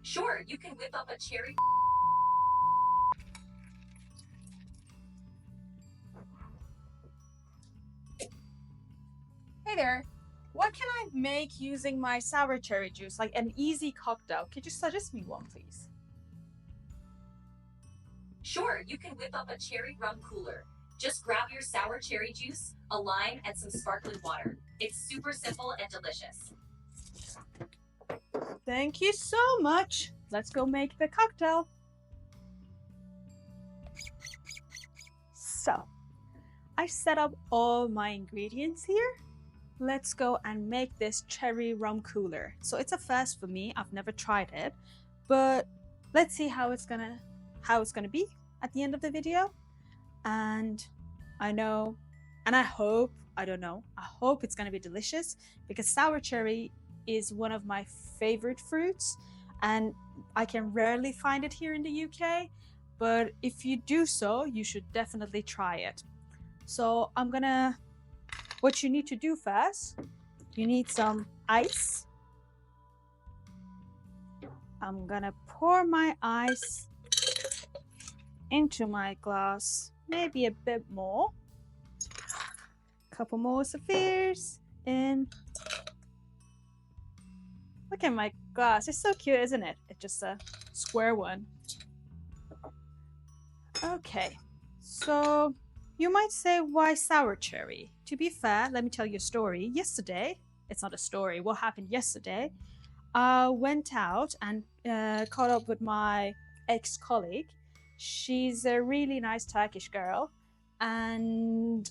Sure, you can whip up a cherry. Hey there, what can I make using my sour cherry juice? Like an easy cocktail. Could you suggest me one, please? Sure, you can whip up a cherry rum cooler. Just grab your sour cherry juice, a lime, and some sparkling water. It's super simple and delicious. Thank you so much. Let's go make the cocktail. So, I set up all my ingredients here. Let's go and make this cherry rum cooler. So it's a first for me. I've never tried it, but let's see how it's gonna be at the end of the video. And I know, and I hope, I don't know, I hope it's gonna be delicious because sour cherry is one of my favorite fruits and I can rarely find it here in the UK, but if you do so, you should definitely try it. So what you need to do first, you need some ice. I'm gonna pour my ice into my glass, maybe a bit more. A couple more spheres in. Look at my glass, it's so cute, isn't it? It's just a square one. Okay, so you might say, why sour cherry? To be fair, let me tell you a story. Yesterday, it's not a story, what happened yesterday, I went out and caught up with my ex-colleague. She's a really nice Turkish girl, and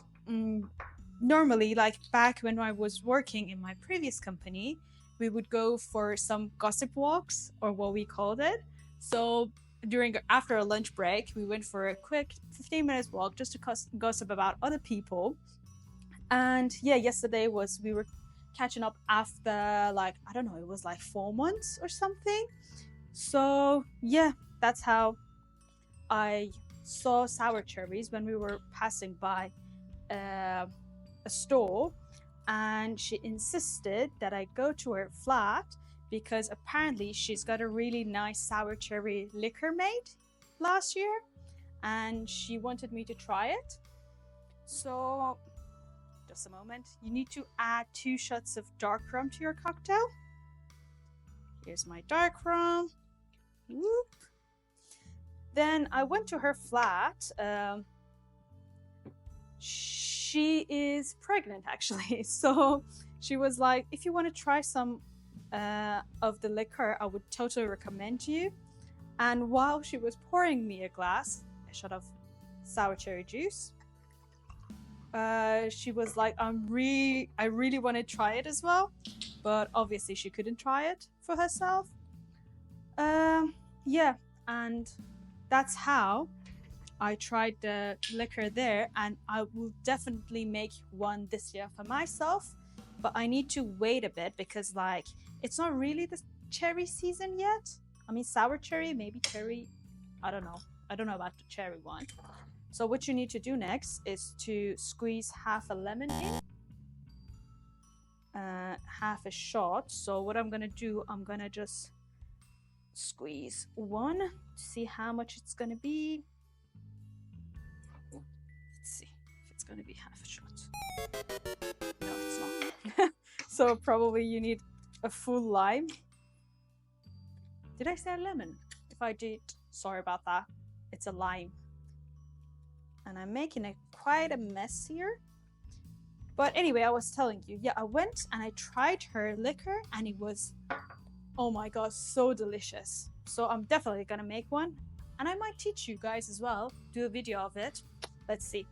normally, like back when I was working in my previous company, we would go for some gossip walks, or what we called it. So after a lunch break, we went for a quick 15 minutes walk just to gossip about other people. And yeah, yesterday we were catching up after, like, I don't know, it was like 4 months or something. So yeah, that's how I saw sour cherries when we were passing by a store, and she insisted that I go to her flat because apparently she's got a really nice sour cherry liquor made last year and she wanted me to try it. So just a moment, you need to add 2 shots of dark rum to your cocktail. Here's my dark rum. Whoop. Then I went to her flat. She is pregnant actually, so she was like, if you want to try some of the liquor, I would totally recommend you. And while she was pouring me a shot of sour cherry juice, she was like, I really want to try it as well, but obviously she couldn't try it for herself. Yeah, and that's how I tried the liquor there, and I will definitely make one this year for myself, but I need to wait a bit because, like, it's not really the cherry season yet. I mean, sour cherry, maybe cherry, I don't know about the cherry one. So what you need to do next is to squeeze half a lemon in, half a shot. So what I'm gonna do, I'm gonna just squeeze one to see how much it's gonna be. Let's see if it's gonna be half a shot. No, it's not. So probably you need a full lime. Did I say lemon? If I did, sorry about that. It's a lime. And I'm making it quite a mess here. But anyway, I was telling you, yeah, I went and I tried her liquor and it was, oh my god, so delicious. So I'm definitely gonna make one. And I might teach you guys as well, do a video of it. Let's see.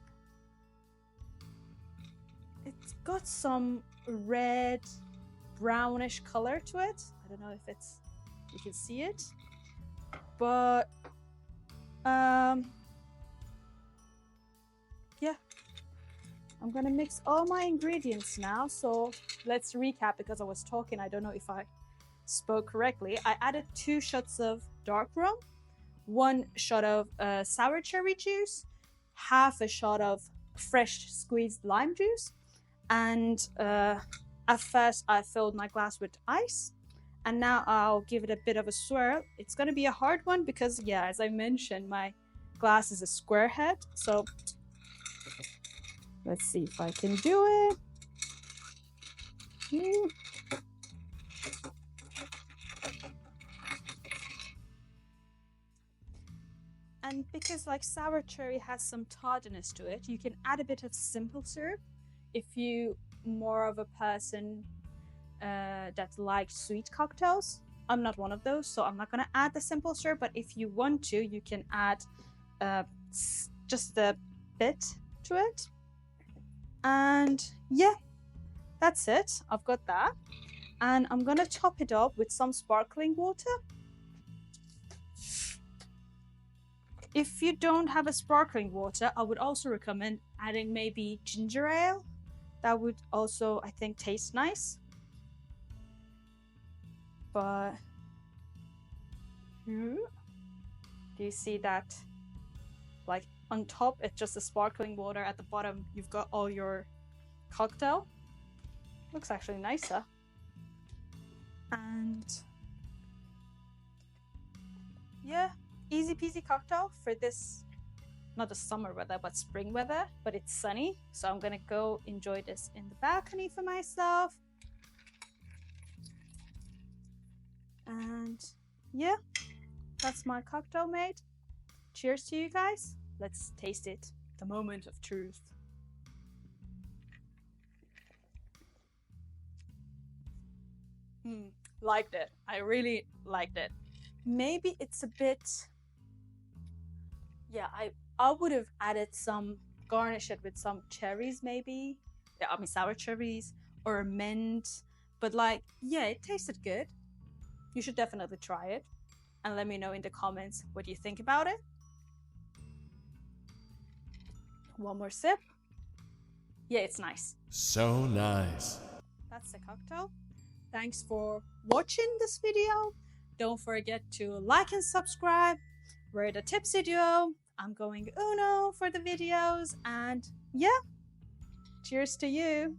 It's got some red, brownish color to it. I don't know if you can see it. But, yeah. I'm gonna mix all my ingredients now. So let's recap because I was talking. I don't know if I spoke correctly. I added 2 shots of dark rum, 1 shot of sour cherry juice, half a shot of fresh squeezed lime juice, and at first I filled my glass with ice, And now I'll give it a bit of a swirl. It's gonna be a hard one because, yeah, as I mentioned, my glass is a square head. So let's see if I can do it. And because like sour cherry has some tardiness to it, you can add a bit of simple syrup if you more of a person that likes sweet cocktails. I'm not one of those, so I'm not gonna add the simple syrup, but if you want to, you can add just a bit to it. And yeah, that's it. I've got that. And I'm gonna top it up with some sparkling water. If you don't have a sparkling water, I would also recommend adding maybe ginger ale. That would also, I think, taste nice. But do you see that? Like on top, it's just a sparkling water. At the bottom, you've got all your cocktail. Looks actually nicer. And yeah, easy peasy cocktail for this, not the summer weather, but spring weather, but it's sunny. So I'm gonna go enjoy this in the balcony for myself. And yeah, that's my cocktail made. Cheers to you guys. Let's taste it. The moment of truth. Liked it. I really liked it. Maybe it's a bit, yeah, I would have added some, garnish it with some cherries maybe. Yeah, I mean sour cherries or mint. But like, yeah, it tasted good. You should definitely try it. And let me know in the comments what you think about it. One more sip. Yeah, it's nice. So nice. That's the cocktail. Thanks for watching this video. Don't forget to like and subscribe. We're the Tipsy Duo. I'm going Uno for the videos. And yeah, cheers to you.